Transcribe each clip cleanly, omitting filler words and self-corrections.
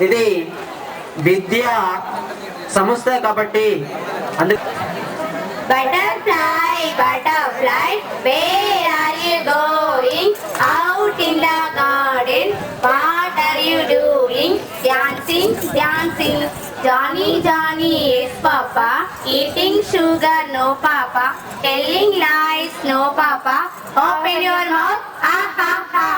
ఇది విద్యా సంస్థ కాబట్టి Butterfly, butterfly, where are you going? Out in the garden, what are you doing? Dancing, dancing, Johnny, Johnny, yes papa. Eating sugar, no papa. Telling lies, no papa. Open your mouth, ha ha ha.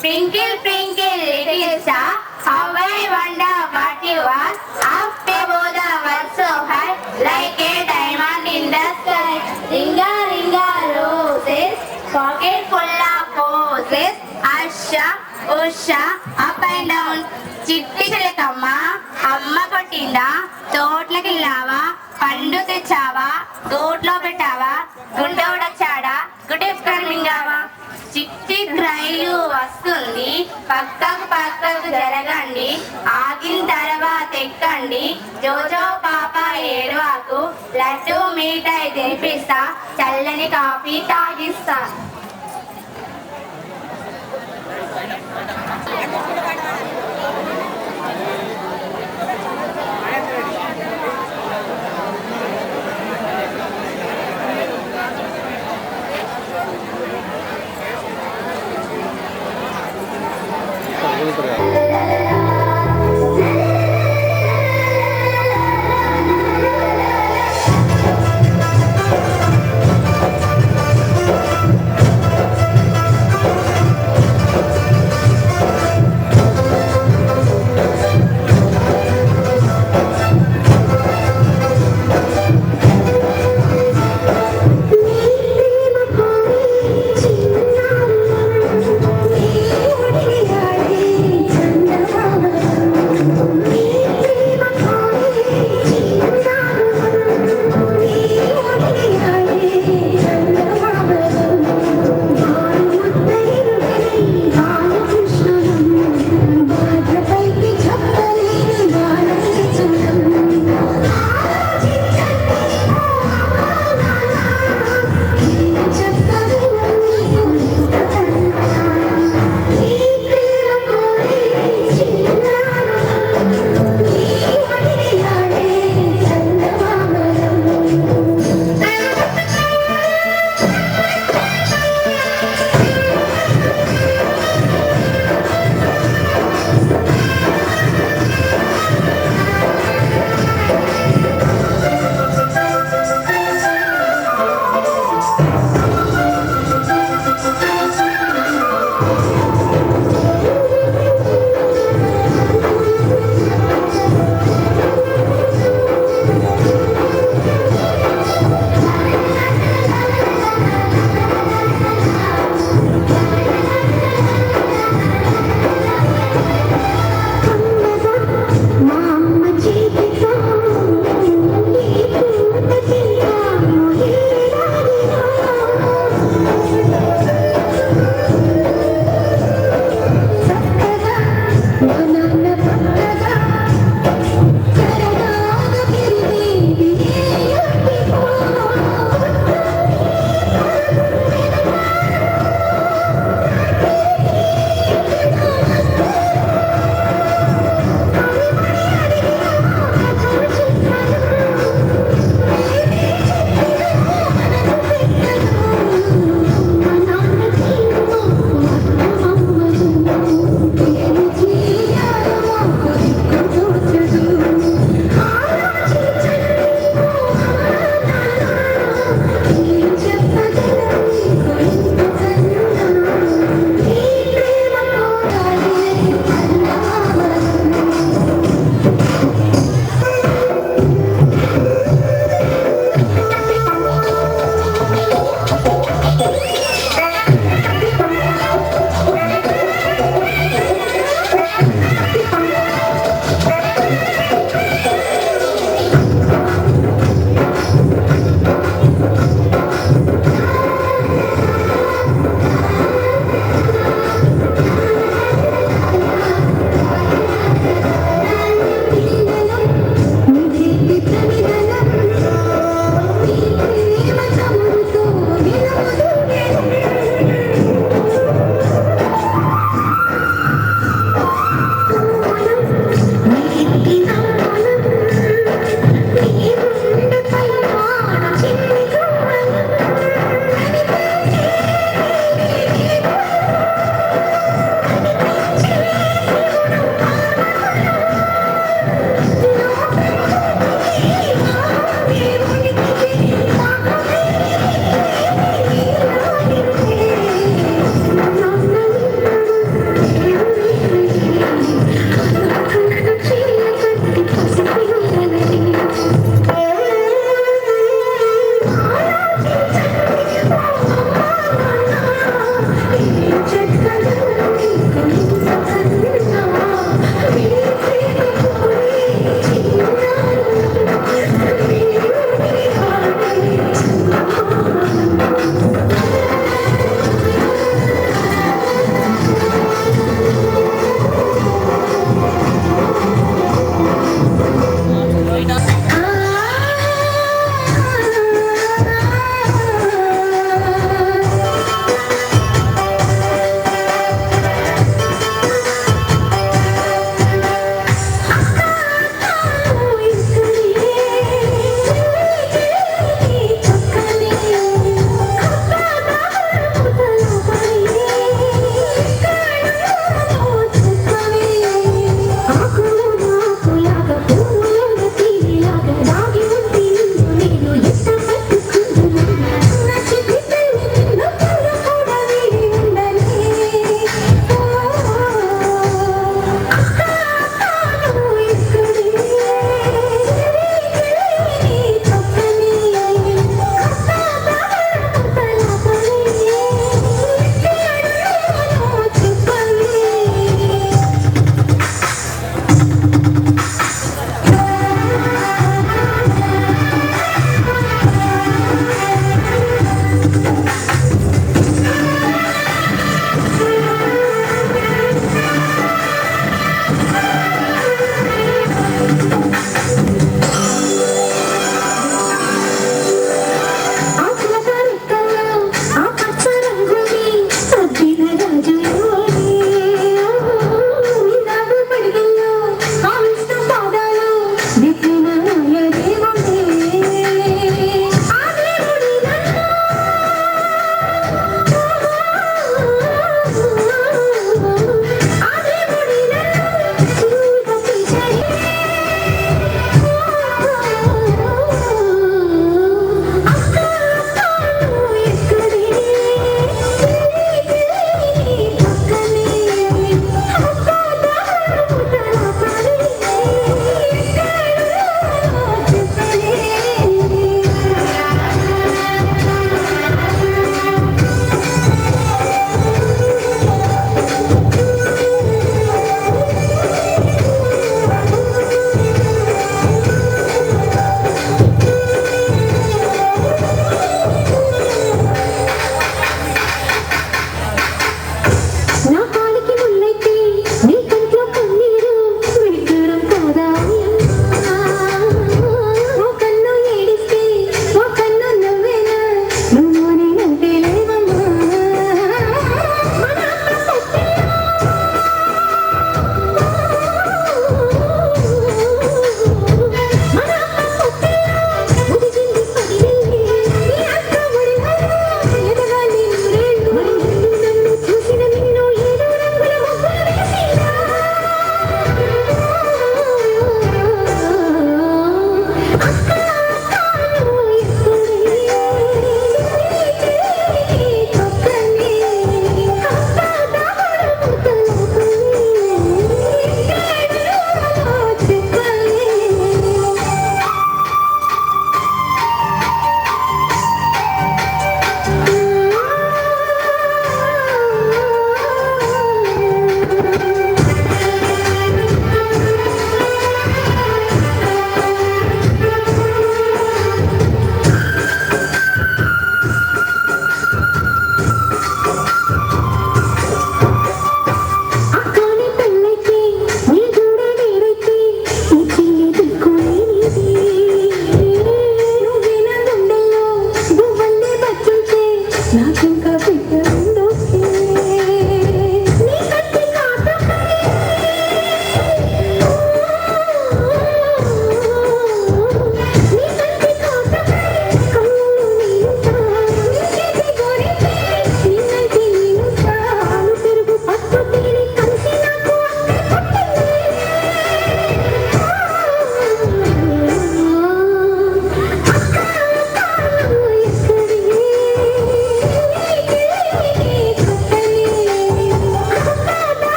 Twinkle, twinkle, little star, how I wonder what you are. Up above the world so high, like a diamond in the sky. Ringa, ringa, roses, pocket full of roses. Asha, Usha, up and down. చిట్టి చిలకమ్మ అమ్మ కొట్టిందా తోట్లకి వెళ్ళావా పండు తెచ్చావా గోట్లో పెట్టావా గుండెవడొచ్చాడా గుడెక్కడ మింగావా చిట్టి రైలు వస్తుంది పక్కకు పక్కకు జరగండి ఆగిన తర్వాత ఎక్కండి జోజో పాప ఏడవాకు లడ్డు మీఠాయి తినిపిస్తా చల్లని కాఫీ తాగిస్తా.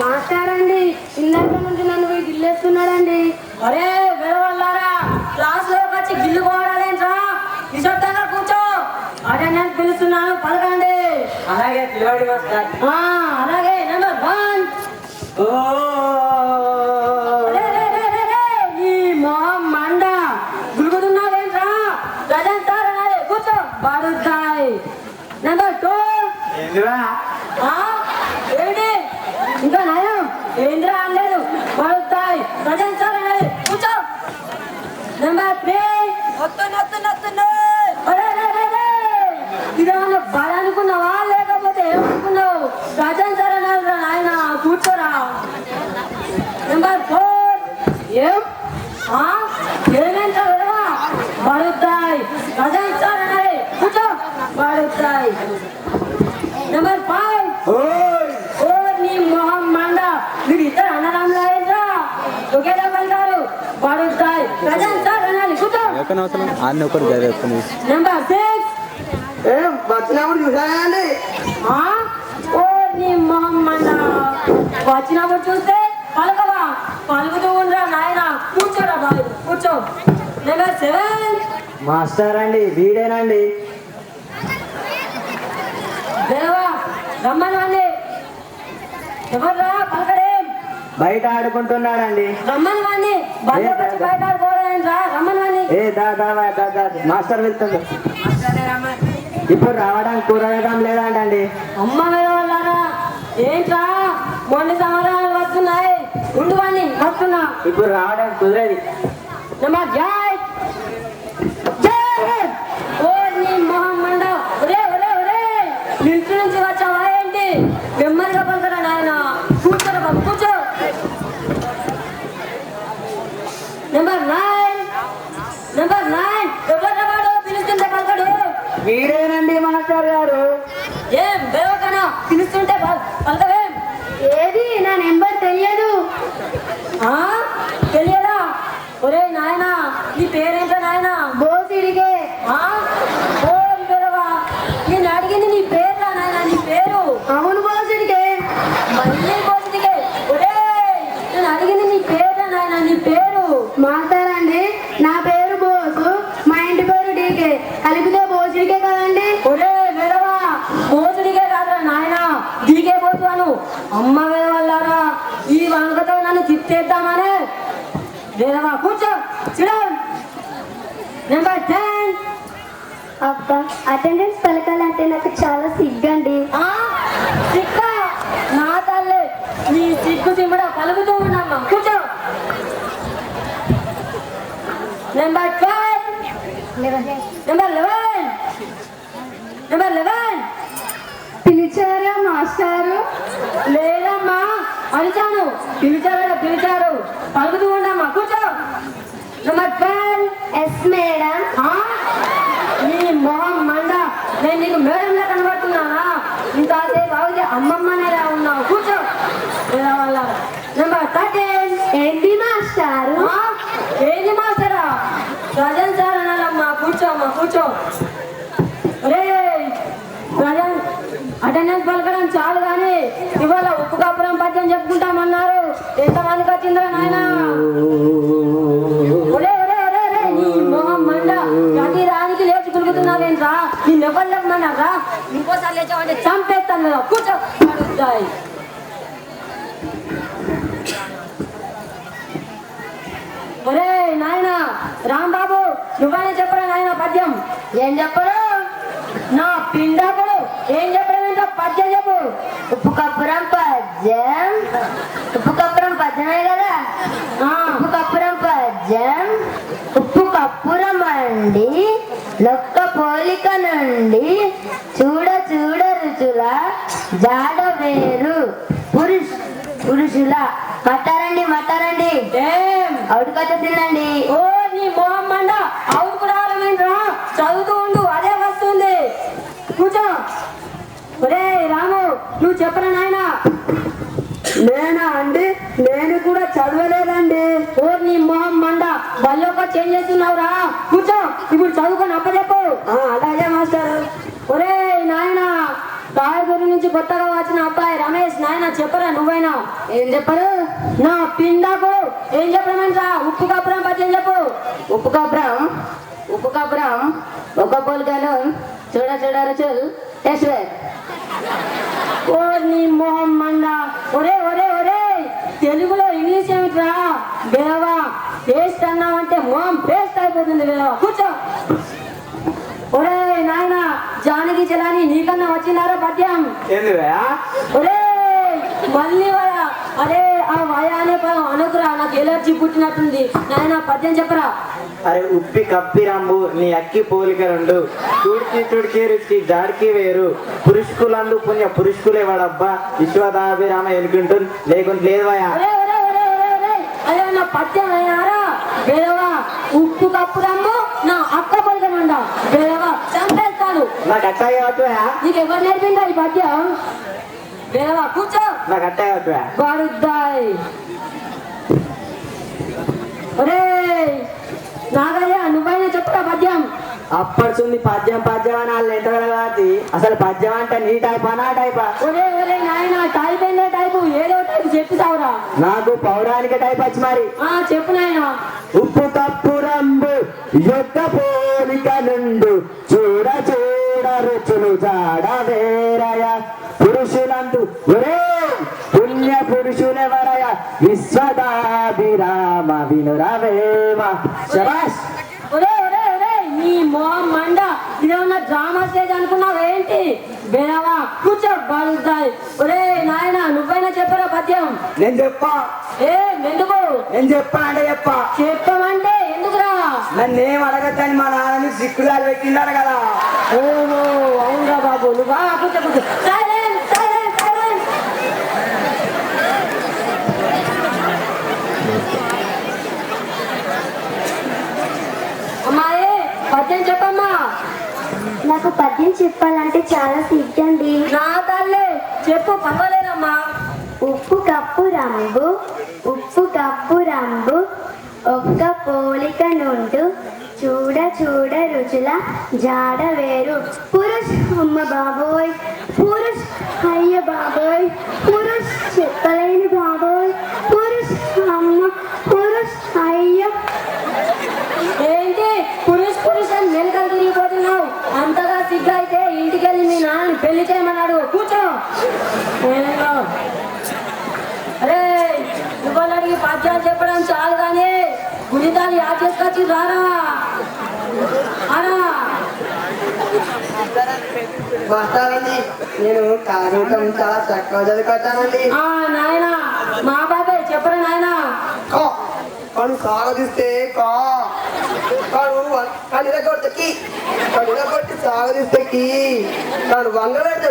మాట్లాడండి, ఇందాక నుంచి నన్ను పోయి గిల్లేస్తున్నాడండి. అరే వేరవాళ్ళారా, క్లాస్ లో వచ్చి గిల్లుకోవడాలేంట్రా? నిశ్శబ్దంగా కూర్చో. అదే నేను పిలుస్తున్నాను, పలకండి. అలాగే పిలవండి మాస్టర్. అలాగే నెంబర్ 1. నీ మొహం మండ, గురుగుతున్నావేంట్రా? ప్రజెంట్ సార్ అనాలి, కూర్చో. బాడుతాయి. నెంబర్ 2. ఏంటి ఇంకా నయం? ఏంద్రా అనలేదు, పడుతాయి. ప్రజెంట్ సార్ అనాలి, కూర్చో. నెంబర్ 3. ఇదేమన్నా బాగా అనుకున్నావా లేకపోతే ఏమనుకున్నావు? ప్రజెంట్ సార్ అనాలి రా నాయన, కూర్చోరా. నెంబర్ 4. ఏమేంటా పడుతాయి. ప్రజెంట్ సార్ అనాలి, కూర్చో. పడుతాయి. ఎక్కడ అసలు అన్ని ఒకటి చదివేస్తుంది. నెంబర్ 6 వచ్చినప్పుడు చూసానండి. ఓ నీ మొహమ్మన్న వచ్చినప్పుడు చూస్తే పలకవా పలుకుతూ ఉండరా నాయన కూర్చోరా బాయ్ కూర్చో. నెంబర్ 7 మాస్టర్ అండి వీడేనండి. దేవా రమ్మని వాణ్ణి. ఎవర్రా పలకడేం? బయట ఆడుకుంటున్నాడండి. రమ్మని వాణ్ణి. బయట ఆడుకోవడా రమ్మని వాణ్ణి. ఏ దా మాస్టర్ వెళ్తుంది. ఇప్పుడు రావడానికి కూరగాయడం లేదండి. అమ్మ వాళ్ళారా ఏంట్రా మొండి సమరాలు వస్తున్నాయి. ఉండు వాణ్ణి వస్తున్నా. ఇప్పుడు రావడానికి కుదరది. నెంబర్ జాయ్ ఓ నీ మొహమ్మండ ఒరే ఒరే ఒరే ఇంటి నుంచి వచ్చావా ఏంటి? నెమ్మదిగా పలకరా నాయన. కూర్చోరా బాబు కూర్చో. నెంబర్ 9 ఎవరు వాడు పిలుస్తుంటే పలకడు? వీడేనండి మాస్టర్ గారు. ఏం దేవకనా పిలుస్తుంటే పలకవేం? ఏది నా నెంబర్ తెలియదు. తెలియదా? ఒరే నాయన నీ పేరేంటో నాయన? బోసిడిగే. ఓ వివరవా నేను అడిగింది నీ పేరు నాయన. నీ పేరు? అవును బోసిడిగే. మళ్ళీ బోసిడిగే. ఒరే నేను అడిగింది నీ పేరు నాయన. నీ పేరు? మాస్టర్ అండి నా పేరు బోసు, మా ఇంటి పేరు డీకే, కలిపితే బోసిడిగే కదండి. ఒరే వివరవా బోసుడిగే కాదురా నాయన దీకే పోతాను. అమ్మ వేరవల్లారా ఈ వంకతో నన్ను తిప్పేద్దామనే. వేరవా కూర్చో చూడండి. నెంబర్ 10 అబ్బా అటెండెన్స్ పలకాలంటే నాకు చాలా సిగ్గండి. సిక్క నా తల్లి నీ సిగ్గు సిమ్మడ పలుకుతూ ఉన్నామ్మా కూర్చో. నెంబర్ 11 పిలిచారా మాస్టారు? లేదమ్మా అడిచాను. పిలిచారు పలుకుతూ ఉండమ్మా కూర్చో. Number 12 yes madam. నీ మొహం మండ నేను నీకు మేడంలా కనబడుతున్నానా? ఇంతసేపు అవుతే అమ్మమ్మనేలా ఉన్నావు కూర్చో. వాళ్ళ నెంబర్ 13 ఏంటి మాస్టారు? ఏంటి మాస్టరా? ప్రజెంట్ సార్ అనాలమ్మా కూర్చోమ్మా కూర్చో. రే ప్రజెంట్ అటెండెన్స్ పలకడం చాలు కానీ ఇవాళ ఉప్పు కాపురం పద్యం చెప్పుకుంటామన్నారు. ఎంతమందికి వచ్చిందిరా నాయన? ఒరే ఒరే ఒరే ఒరే నీ మొహం మండ ప్రతి దానికి లేచి కులుగుతున్నావేంట్రా? నీ నెవ్వలేమన్నారా? ఇంకోసారి లేచావంటే చంపేస్తాను కదా కూర్చో. అడుగుతాయి ఒరే నాయన రాంబాబు నువ్వనే చెప్పరా నాయన పద్యం? ఏం చెప్పరు? నా పిండాకుడు ఏం చెప్పడం ఏంటో పద్యం చెప్పు. ఉప్పు కప్పురం పద్యం. ఉప్పు కప్పురం పద్యమే కదా. ఉప్పు కప్పురం పద్యం. ఉప్పు కప్పురం అండి లొక్క పోలిక నుండి చూడ చూడ రుచుల జాడ వేరు పురుషుల. మట్టారండి ఏం అవుడుకట్ట తినండి. ఓ నీ మొహం మండ అవును కూడా ఆలమేంట్రా? చదువుతూ ఉండు అదే వస్తుంది కూర్చో. ఒరే రాము నువ్వు చెప్పరా నాయన? నేనా అండి? నేను కూడా చదవలేదండి. ఓ నీ మొహం మండ బల్లోక చేంజ్ చేస్తున్నావురా కూర్చో. ఇప్పుడు చదువుకొని అప్పచెప్పు. అలాగే మాస్టర్. ఒరే నాయన రాయగురి నుంచి కొత్తగా వచ్చిన అబ్బాయి రమేష్ నాయన చెప్పరా నువ్వైనా? ఏం చెప్పరు? నా పిండాకు ఏం చెప్పమంటా? ఉప్పు కప్పురం పద్యం చెప్పు. ఉప్పు కప్పురం ఒక పోలికలు చూడ చూడ రుచులు టెస్ట్ వేర్. ఓ నీ మొహం మండ ఒరే ఒరే ఒరే తెలుగులో ఇంగ్లీష్ ఏమిట్రా? బేవా పేస్ట్ అన్నావంటే మొహం పేస్ట్ అయిపోతుంది బేవా కూర్చో. ఒరే నాయన జానకి చలాని నీకన్నా వచ్చినారా పద్యం? ఒరే మళ్ళీ వయా అరే ఆ వయా అనే పదం అనుకురా నాకు ఎలర్జీ పుట్టినట్టుంది నాయన పద్యం చెప్పరా. అరే ఉప్పి కప్పి రంబు నీ అక్కి పోలిక రెండు తుడికి రుచి జాడికి వేరు పురుషుకులందు పుణ్య పురుషుకులే వాడబ్బా విశ్వదాభిరామ ఎలుగుంటుంది లేకుంటే లేదు వయా. అదే నా పద్యం అయినారా బేదవా? ఉప్పు కప్పు రమ్ము నా అక్క పలకమండ బేదవా చంపేస్తాను. నాకు అట్టాయి అవుతాయా? నీకు ఎవరు నేర్పిందా ఈ పద్యం? బేదవా కూర్చో. నాకు అట్టాయి అవుతాయా? బాడుద్దాయి. ఒరే నాగయ్య నువ్వైనా చెప్పురా పద్యం. అప్పడుచుంది పద్యం పద్యం అని వాళ్ళు ఎంత కాబట్టి అసలు పద్యం అంటే నీ టైప్ నా టైపా? ఒరే ఒరే నాయన టైప్ ఏందో టైపు ఏదో టైపు చెప్పుతావురా. నాకు పౌరాణిక టైప్ వచ్చి మరి. చెప్పు నాయన. ఉప్పు తప్పు రంబు యొక్క పోలిక నుండు చూడ చూడ రుచులు జాడ వేరయ పురుషులందు ఒరే పుణ్య పురుషులెవరయ విశ్వదాభిరామ వినురవేమ. శబాష్. ఒరే ఒరే ఒరే నీ మోహం మండ ఇదేమన్నా డ్రామా స్టేజ్ అనుకున్నావు ఏంటి? బేరవా కూర్చో బాగుంటాయి. ఒరే నాయన నువ్వైనా చెప్పరా పద్యం. నేను చెప్పా. ఎందుకు? నేను చెప్పా అంటే చెప్పా. చెప్పమంటే ఎందుకురా? నన్నేం అడగద్దని మా నాన్నని సిక్కుదాలు పెట్టిండారు కదా. ఓహో అవునరా బాబు నువ్వా? కూర్చో కూర్చో. Silent silent silent. అమ్మాయి పద్యం చెప్పమ్మా. నాకు పద్యం చెప్పాలంటే చాలా సిగ్గండి. నా తల్లి చెప్పు పర్వాలేదమ్మా. ఉప్పు కప్పు రంబు ఉప్పు కప్పు రంబు ఒక్క పోలిక నుండు చూడ చూడ రుచుల జాడ వేరు. పురుష్ అమ్మ బాబోయ్ పురుష్ అయ్య బాబోయ్ పురుష్ చెప్పలేని బాబోయ్ పురుష్ అమ్మ పురుష్ అయ్య. ఏంటి పురుష్ పురుష్ అని మెలకలు తిరిగిపోతున్నావు? అంతగా సిగ్గు అయితే ఇంటికి వెళ్ళి మీ నాన్నని పెళ్లి చేయమన్నాడు. కూర్చో. అరే నువ్వు అడిగి పద్యాలు చెప్పడం చాలు కానీ గుణితాలు యాद చేసుకొచ్చి రారా అరా. మాట్లాడండి. నేను కాగితం చాలా చక్కగా చదువుతానండి. నాయన మా బాబాయ్ చెప్పరా నాయన. కను సాగదీస్తే కను ఇరగొట్టకి కను ఇరగొట్టి సాగదీస్తే కను వంగబెడితే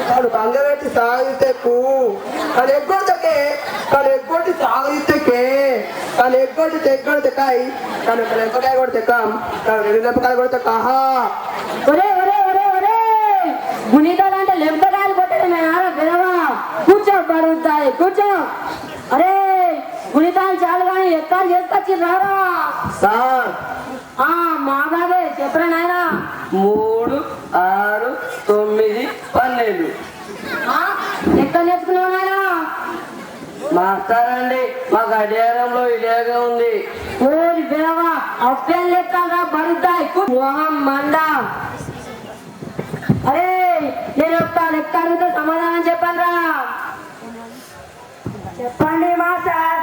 కను వంగబెట్టి సాగదీస్తే కను ఎగ్గొడితే కను ఎగ్గొట్టి సాగదీస్తే కను ఎగ్గొట్టి తెగ్గొడితే కాయ కను లెంపకాయ కొడితే కను రెండు లెంపకాయ కొడితే కాహా. ఒరే ఒరే ఒరే ఒరే గుణితాలు అంటే లెంపకాయలు కొట్టడమే నారా వినవా? కూర్చో పడుతాయి కూర్చో. అరే గుణితాలు చాలు కానీ ఎక్కడ చేసుకొచ్చి రారా. సార్ మా బాబే చెప్పరా నాయన. 3, 6, 9, 12. ఎక్కడ నేర్చుకున్నావు నాయన? మాస్తారండి మా గడియారంలో ఇలాగే ఉంది. ఓరి బిరవా అప్పేం లెక్కగా పడుతాయి మోహం మంద. అరే నేను ఒక లెక్క అడిగితే సమాధానం చెప్పండి రా. చెప్పండి మాస్టర్.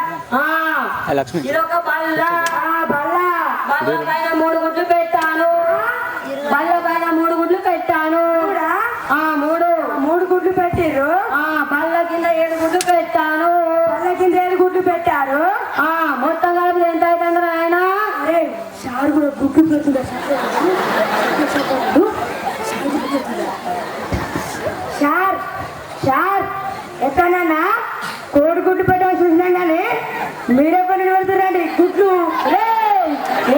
లక్ష్మి ఇదొక బల్ల బల్ల బల్ల పైన 3 గుడ్లు పెట్టాను. బల్ల పైన 3 గుడ్లు పెట్టాను. 3 గుడ్లు పెట్టిర్రు. బల్ల కింద 7 గుడ్లు పెట్టాను. బల్ల కింద 7 గుడ్లు పెట్టారు. మొత్తం కలిపి ఎంత అవుతుంది ఆయన? అరే సార్ కూడా గుడ్లు పెడుతుందా సార్? సార్ ఎక్కడన్నా కోడిగుడ్డు పెట్టాల్సి చూసినా కానీ మీరే పని పెడుతురండి గుడ్లు. రే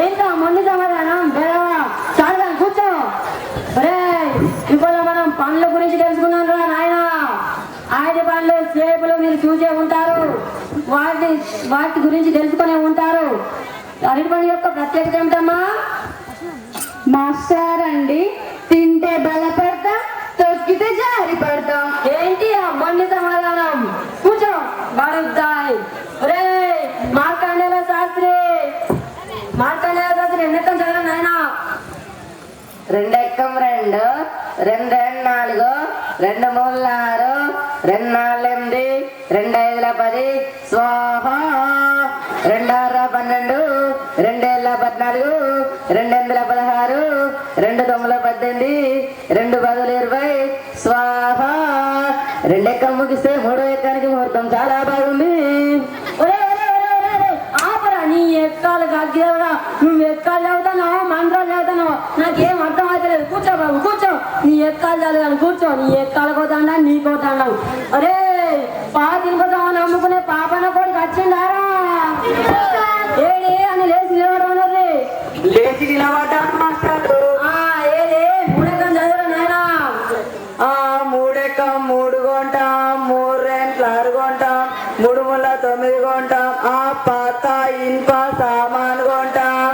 ఏంటో మొండి సమాధానం బేరవా చాలు కూర్చో. రే ఇవాళ మనం పండ్ల గురించి తెలుసుకున్నాం రా నాయన. ఆయుధ పండ్లు సేపులు మీరు చూసే ఉంటారు. వాటి గురించి తెలుసుకునే ఉంటారు. అరటి పండు యొక్క ప్రత్యేకత ఏమిటమ్మా? మాస్టర్ అండి తింటే బలపడతా తొక్కితే జారి పడతాం. ఏంటి ఆ మొండి సమాధానం? కూర్చో బడుద్దాయి. రే మార్కండేయ శాస్త్రి ఎన్నెక్కం చదవరా నాయన? 2 ఎక్కం 2, 2 4, 2 3 6, 2 4 8, 2 5 10 స్వాహ. 2 6 12, 2 7 14, 2 8 16, 2 9 18, 2 10 20 స్వాహ. 2 ఎక్కం ముగిస్తే 3వ ఎక్కానికి ముహూర్తం చాలా బాగుంది. ఆపరా నీ ఎక్కాలు గగ్గేవరా. నువ్వు ఎక్కాలు చదువుతున్నావు మంత్రాలు చదువుతున్నావు నాకేం అర్థం అవుతలేదు. కూర్చో బాబు కూర్చో. నీ ఎక్కాలు చదివాను కూర్చో. నీ ఎక్కాలు పోతాడా నీకు పోతాడావు. అరే పాతిని కోసం నమ్ముకునే పాపన కొడుకు వచ్చిండారా? ఏడే అని లేచి నిలబడమన్నది. లేచి నిలబడ్డాను మాస్టారు. ఏడే 3 ఎక్కం చదవరా నాయనా. 3 ఎక్కం 3 కొంటాం, 3 రెంట్ల 6 కొంటాం, 3 ముళ్ళ 9 కొంటాం, పాత ఇనుప సామాను కొంటాం.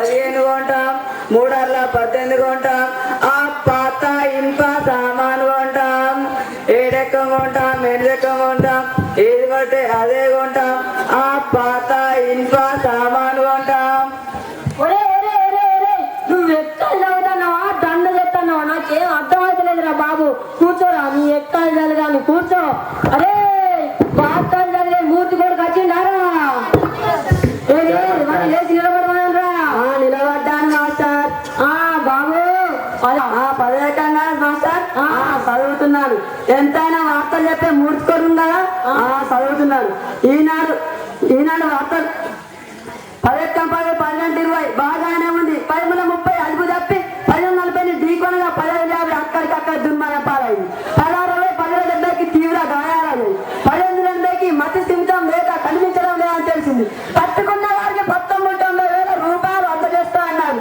15 కొంటాం, 3 అర్ల 18 కొంటాం, ఆ పాత ఇంప సామాను కొంటాం, 7 ఎక్కం కొంటాం, 8 ఎక్కం కొంటాం, ఏది పడితే అదే కొంటాం, ఆ పాత ఇంప సామాను కొంటాం. ఒరే ఒరే ఒరే ఒరే నువ్వు ఎక్కడ చదువుతున్నావా దండ చెప్తున్నావా నాకేం అర్థమవుతలేదురా బాబు. కూర్చోరా నీ ఎక్కలు చదివాను కూర్చో. అరే పాత్రలు చదివే మూర్తి కూడా వచ్చిండారా? లేచి నిలబడమనరా. నిలబడ్డాను మాస్టర్. బాబు పదవకంగా మాస్టర్ చదువుతున్నాను. ఎంతైనా వార్తలు చెప్పే మూర్తి కూడా ఉందా? చదువుతున్నాను. ఈనాడు వార్తలు 10 10 12 20 బాగానే ఉంది. 10 30 అదుపు తప్పి 10 ఢీకొనగా 10 అక్కడికక్కడ దుర్మరణ పాలైంది. 16 10 తీవ్ర గాయాలు. 11 మతి స్థిమితం లేక కనిపించడం లేదని తెలిసింది. పట్టుకున్న వారికి 19,90,000 రూపాయలు అందజేస్తా అన్నారు.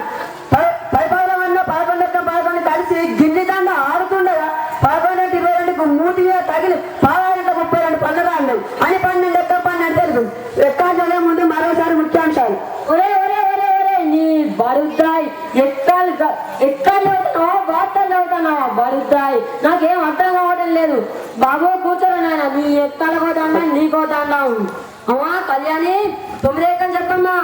11 కలిసి గిల్లి దండ ఆడుతుండగా 11 మూటి మీద తగిలి 12 పన్నెండు అన్నాయి అని 12 ఎక్క 12 తెలుసు. ఎక్కాలే ముందు మరోసారి ముఖ్యాంశాలు. ఒరే ఒరే ఒరే ఒరే నీ బరుద్దాయి ఎక్కాలు చదువుతున్నావా వార్తలు చదువుతున్నావా? బరుద్దాయి నాకేం అర్థం కావడం లేదు. బాబు కూర్చోరు నాయన. నీ ఎక్కాలకో దండం నీకో దండం. అమ్మా కళ్యాణి 9 ఎక్కని చెప్పమ్మా.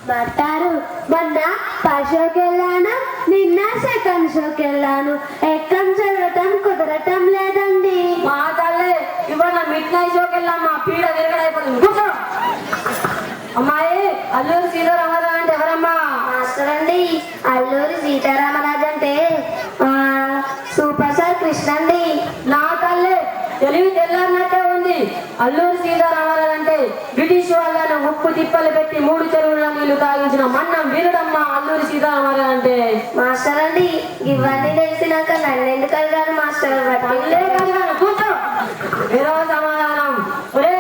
మాస్టారు మొన్న ఫస్ట్ షోకి వెళ్ళాను, నిన్న సెకండ్ షోకి వెళ్ళాను. ఎక్కం చదవటం కుదరటం లేదండి. మా తల్లి ఇవాళ మిడ్ నైట్ షోకి వెళ్ళామ్మా. పీడ విరగడైపోతుంది. కూర్చో. అమ్మాయి అల్లూరి సీతారామరాజు అంటే ఎవరమ్మా? మాస్టర్ అండి అల్లూరి సీతారామరాజు అంటే సూపర్ స్టార్ కృష్ణ అండి. నా తల్లి తెలివి తెల్లారినట్టే ఉంది. అల్లూరి సీతారామరాజు అంటే బ్రిటిష్ వాళ్ళను ఉప్పు తిప్పలు పెట్టి 3 చెరువుల నీళ్లు తాగించిన మన్నం వీరుడమ్మా అల్లూరి సీతారామరాజు అంటే. మాస్టర్ అండి ఇవన్నీ తెలిసినాక నన్ను ఎందుకు అడిగారు మాస్టర్? పల్లె కలిగాను. కూర్చో. ఏదో సమాధానం. ఒరే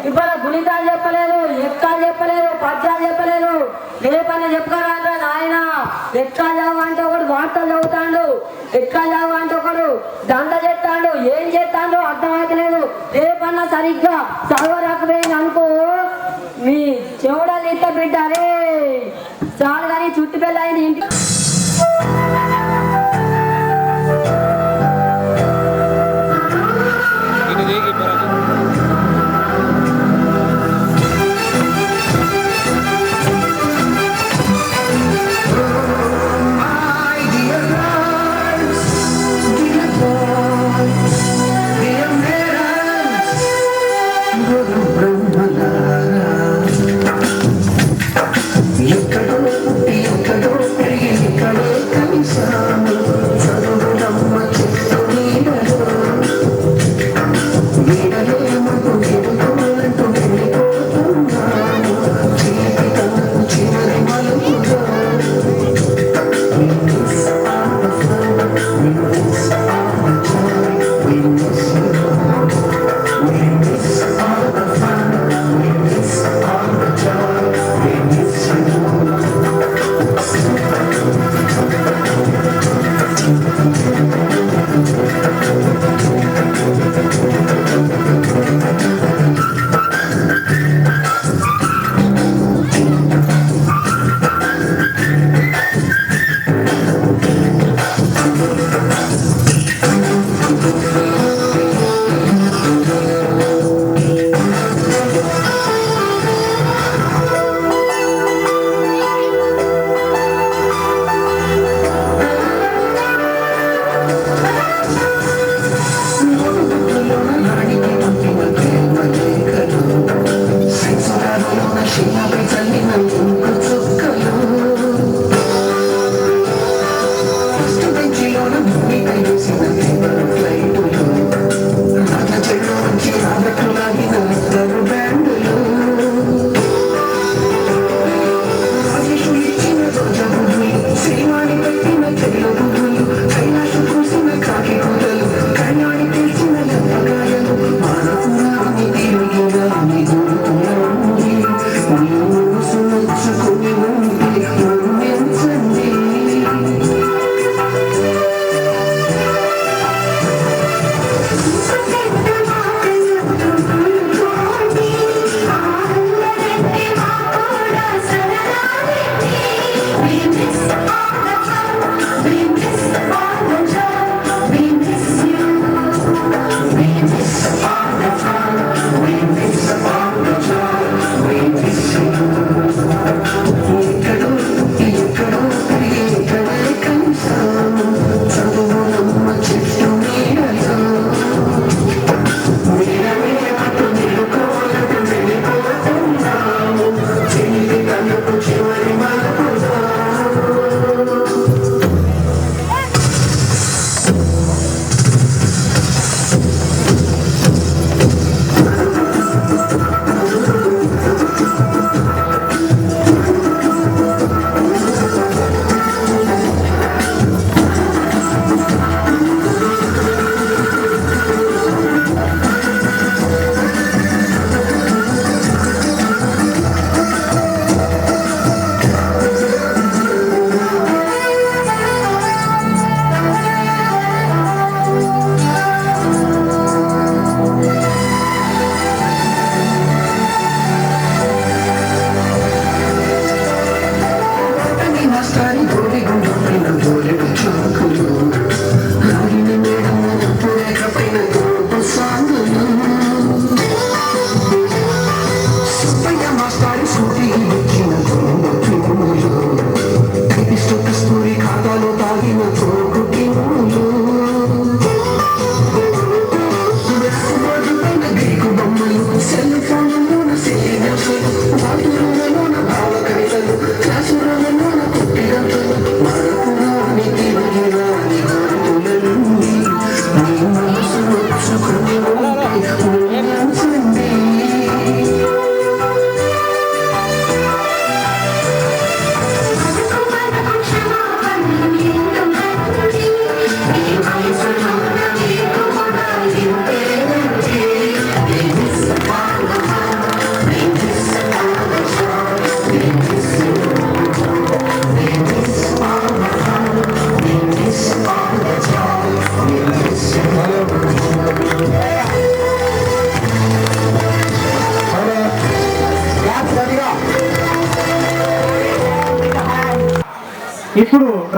ఇవాళ గుణితాలు చెప్పలేదు, ఎక్కాలు చెప్పలేదు, పద్యాలు చెప్పలేదు. ఏ పని చెప్పుకోరా నాయన. ఎక్కా చదువు అంటే ఒకడు వార్తలు చదువుతాడు, ఎక్కా చదువు అంటే ఒకడు దండ చేస్తాడు. ఏం చేస్తాడో అర్థమవుతలేదు. ఏ పన్నా సరిగ్గా చదవరాకపోయింది అనుకో మీ చెవుడలు ఇట్ట బిడ్డారే చాలు కానీ చుట్టు పెళ్ళైంది ఇంటి. ఎక్కడో పెరిగింది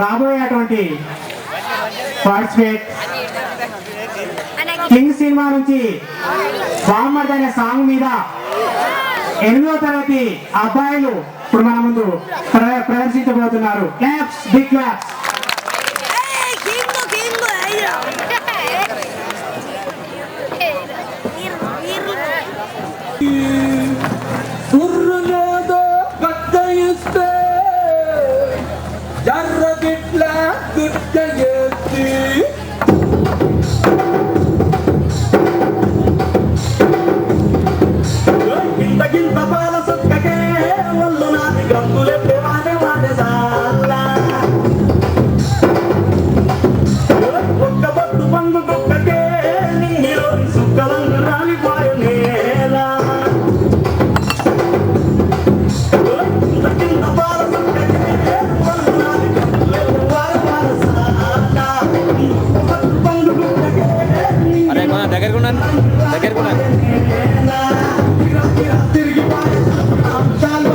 రాబోయేటువంటి పార్టిసిపేట్ కింగ్ సినిమా నుంచి బామ్మర్ది అనే సాంగ్ మీద 8వ తరగతి అబ్బాయిలు ఇప్పుడు మన ముందు ప్రదర్శించబోతున్నారు. Claps, big claps. సుర్రులేదో గద్ద ఇస్తే జర్రగిట్ల గిట్ట ఎత్తి గింత పాల సుక్కకే ఒళ్ళు నాటి గంగులెత్తే వాడే వాడే సాలా ఒక్క బొట్టు పంగు కుక్కకే నీలోని సుక్కలంగు రాలిపోయే నేల గింత పాల సుక్కకే ఒళ్ళు నాటి గంగులెత్తే వాడే వాడే సాలా బొట్టు పంగు కుక్కకే అరే మన దగ్గరకున్నాను తిరిగి చాలు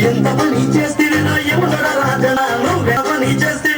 ఎంత పని చేస్తే రాజనా చేస్తే